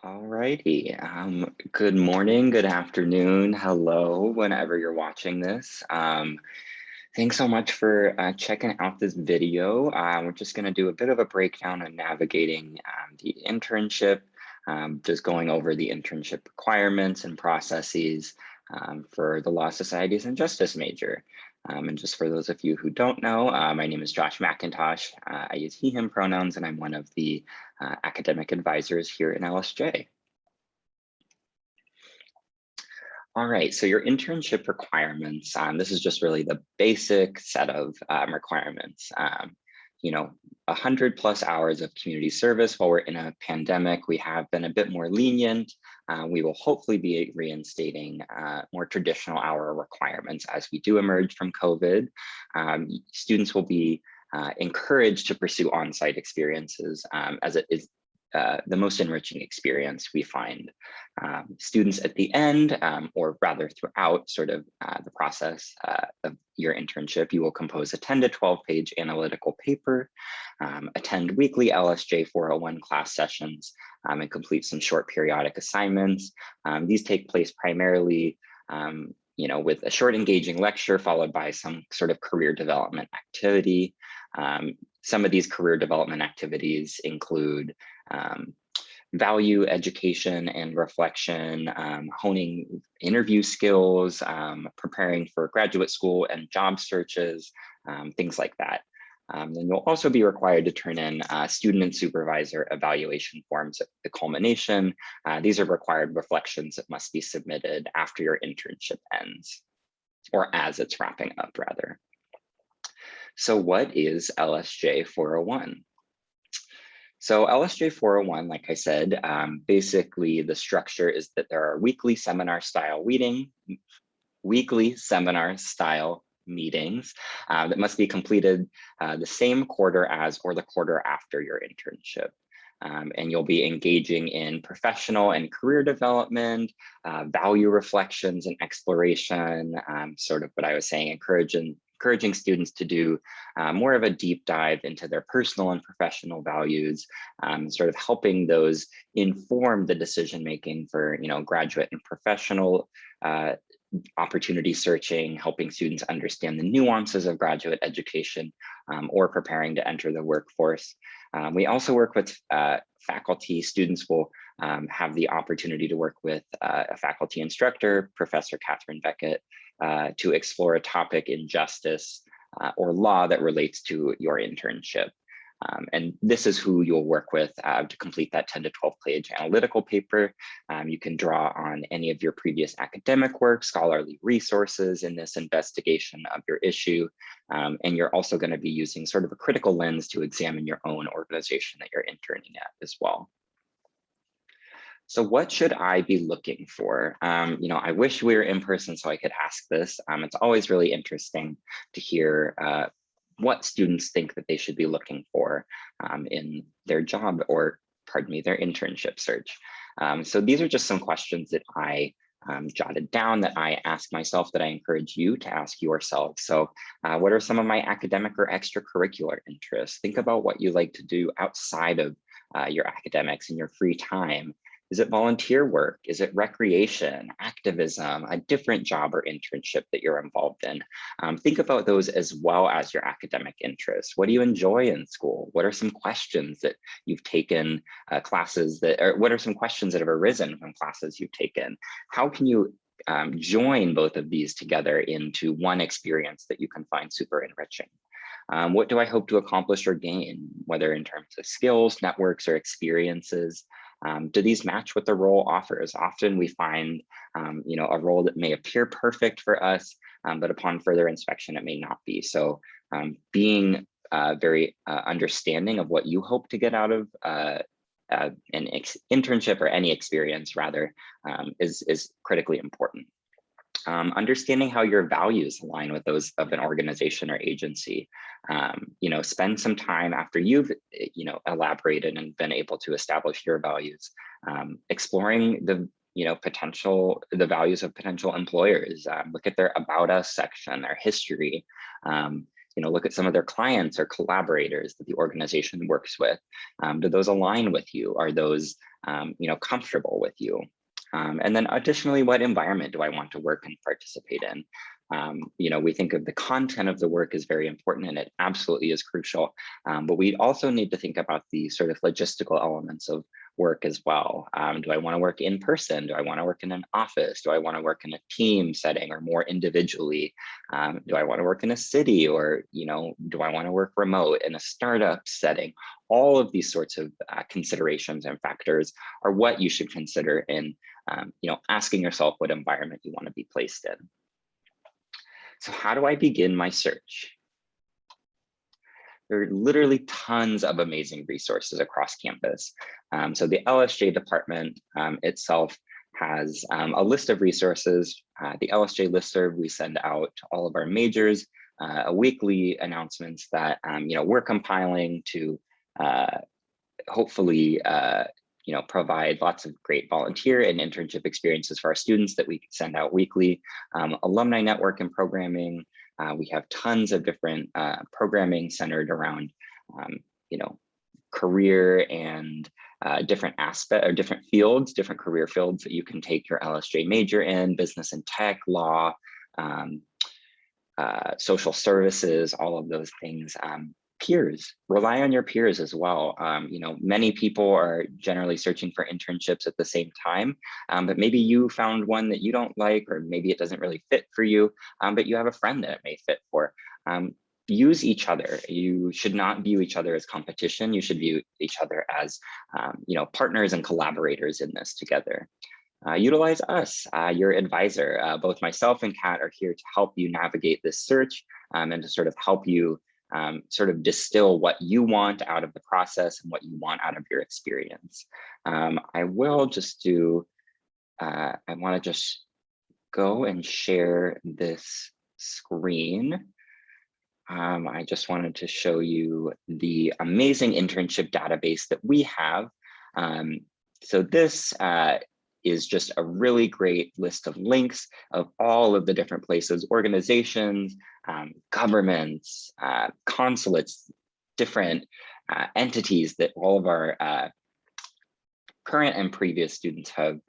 All righty. Good morning, good afternoon, hello, whenever you're watching this. Thanks so much for checking out this video. We're just going to do a bit of a breakdown on navigating the internship, just going over the internship requirements and processes for the Law Societies and Justice major. And just for those of you who don't know, my name is Josh McIntosh. I use he, him pronouns, and I'm one of the academic advisors here in LSJ. All right, so your internship requirements, this is just really the basic set of requirements. 100+ hours of community service. While we're in a pandemic, we have been a bit more lenient. We will hopefully be reinstating more traditional hour requirements as we do emerge from COVID. Students will be encouraged to pursue on-site experiences as it is the most enriching experience we find. Students at the end, or rather throughout sort of the process of your internship, you will compose a 10 to 12 page analytical paper, attend weekly LSJ 401 class sessions, and complete some short periodic assignments. These take place primarily with a short engaging lecture followed by some sort of career development activity. Some of these career development activities include value education and reflection, honing interview skills, preparing for graduate school and job searches, things like that. And you'll also be required to turn in student and supervisor evaluation forms at the culmination. These are required reflections that must be submitted after your internship ends, or as it's wrapping up, rather. So what is LSJ 401? So LSJ 401, like I said, basically the structure is that there are weekly seminar style meetings that must be completed the same quarter as or the quarter after your internship. And you'll be engaging in professional and career development, value reflections and exploration, sort of what I was saying, encouraging students to do more of a deep dive into their personal and professional values, sort of helping those inform the decision-making for graduate and professional opportunity searching, helping students understand the nuances of graduate education or preparing to enter the workforce. We also work with faculty. Students will have the opportunity to work with a faculty instructor, Professor Catherine Beckett, to explore a topic in justice or law that relates to your internship. And this is who you'll work with to complete that 10 to 12 page analytical paper. You can draw on any of your previous academic work, scholarly resources in this investigation of your issue. And you're also going to be using sort of a critical lens to examine your own organization that you're interning at as well. So what should I be looking for? I wish we were in person so I could ask this. It's always really interesting to hear what students think that they should be looking for in their job or, pardon me, their internship search. So these are just some questions that I jotted down that I ask myself that I encourage you to ask yourself. So what are some of my academic or extracurricular interests? Think about what you like to do outside of your academics in your free time. Is it volunteer work? Is it recreation, activism, a different job or internship that you're involved in? Think about those as well as your academic interests. What do you enjoy in school? What are some questions that you've taken classes that, or what are some questions that have arisen from classes you've taken? How can you join both of these together into one experience that you can find super enriching? What do I hope to accomplish or gain, whether in terms of skills, networks, or experiences? Do these match what the role offers? Often we find, a role that may appear perfect for us, but upon further inspection, it may not be. So being very understanding of what you hope to get out of an internship or any experience rather is critically important. Understanding how your values align with those of an organization or agency. Spend some time after you've, elaborated and been able to establish your values, exploring the values of potential employers. Look at their About Us section, their history. look at some of their clients or collaborators that the organization works with. Do those align with you? Are those, comfortable with you? And then additionally, what environment do I want to work and participate in? We think of the content of the work is very important, and it absolutely is crucial. But we also need to think about the sort of logistical elements of work as well. Do I want to work in person? Do I want to work in an office? Do I want to work in a team setting or more individually? Do I want to work in a city, or do I want to work remote in a startup setting? All of these sorts of considerations and factors are what you should consider in asking yourself what environment you want to be placed in. So how do I begin my search? There are literally tons of amazing resources across campus. So the LSJ department itself has a list of resources. The LSJ listserv we send out to all of our majors, a weekly announcements that we're compiling to hopefully provide lots of great volunteer and internship experiences for our students that we send out weekly. Alumni network and programming. We have tons of different programming centered around, career and different aspects or different fields, different career fields that you can take your LSJ major in: business and tech, law, social services, all of those things. Peers, rely on your peers as well. Many people are generally searching for internships at the same time, but maybe you found one that you don't like, or maybe it doesn't really fit for you, but you have a friend that it may fit for. Use each other. You should not view each other as competition. You should view each other as, partners and collaborators in this together. Utilize us, your advisor. Both myself and Kat are here to help you navigate this search and to sort of help you sort of distill what you want out of the process and what you want out of your experience. I will just do, I want to just go and share this screen. I just wanted to show you the amazing internship database that we have. So this is just a really great list of links of all of the different places, organizations, governments, consulates, different entities that all of our current and previous students have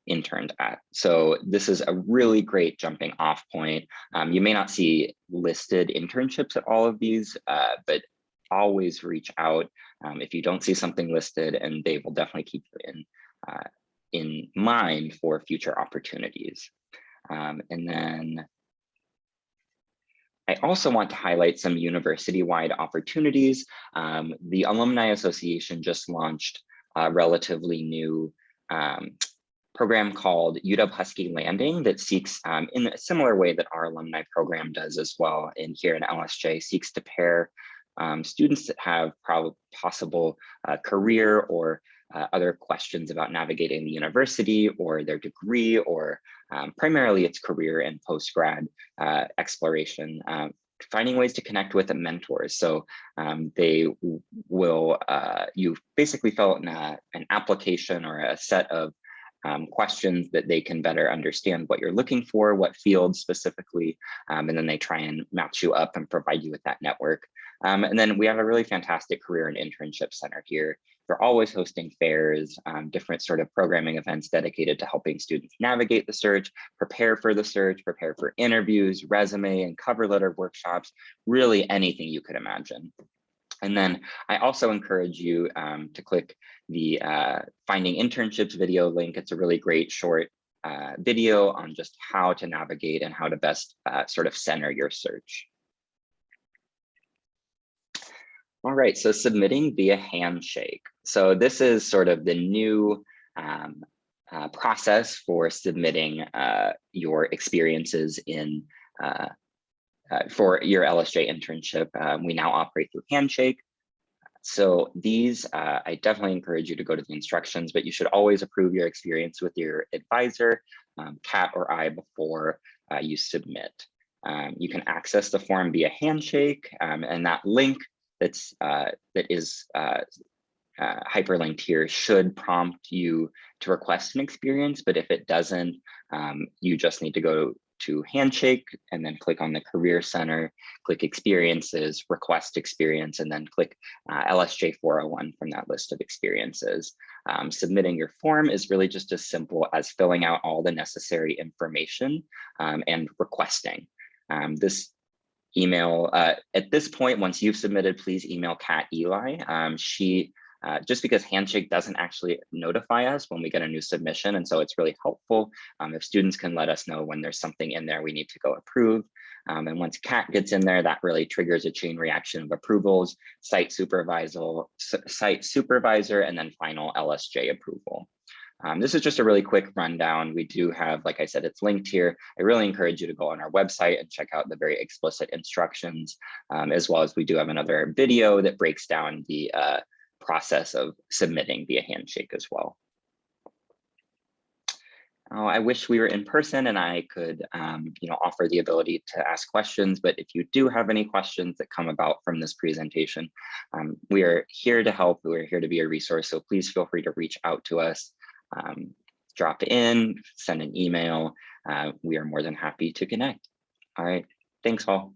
interned at. So this is a really great jumping off point. You may not see listed internships at all of these, but always reach out if you don't see something listed, and they will definitely keep you in mind for future opportunities. And then I also want to highlight some university-wide opportunities. The Alumni Association just launched a relatively new program called UW Husky Landing that seeks, in a similar way that our alumni program does as well, and here in LSJ, seeks to pair students that have possible career or other questions about navigating the university or their degree, or primarily it's career and post-grad exploration, finding ways to connect with the mentors. So they will, you basically fill out an application or a set of questions that they can better understand what you're looking for, what fields specifically, and then they try and match you up and provide you with that network. And then we have a really fantastic career and internship center here. They're always hosting fairs, different sort of programming events dedicated to helping students navigate the search, prepare for the search, prepare for interviews, resume and cover letter workshops, really anything you could imagine. And then I also encourage you to click the Finding Internships video link. It's a really great short video on just how to navigate and how to best sort of center your search. All right, so submitting via handshake. So this is sort of the new process for submitting your experiences in for your LSJ internship. We now operate through handshake. So these, I definitely encourage you to go to the instructions, but you should always approve your experience with your advisor, Kat or I, before you submit. You can access the form via handshake, and that link that is hyperlinked here should prompt you to request an experience, but if it doesn't, you just need to go to Handshake, and then click on the Career Center, click Experiences, Request Experience, and then click LSJ 401 from that list of experiences. Submitting your form is really just as simple as filling out all the necessary information and requesting. This email, at this point, once you've submitted, please email Kat Eli. Just because Handshake doesn't actually notify us when we get a new submission. And so it's really helpful if students can let us know when there's something in there we need to go approve. And once Kat gets in there, that really triggers a chain reaction of approvals, site supervisor, and then final LSJ approval. This is just a really quick rundown. We do have, like I said, it's linked here. I really encourage you to go on our website and check out the very explicit instructions, as well as we do have another video that breaks down the process of submitting via Handshake as well. I wish we were in person and I could offer the ability to ask questions, but if you do have any questions that come about from this presentation, we are here to help. We're here to be a resource, so please feel free to reach out to us, drop in, send an email. We are more than happy to connect. All right, thanks all.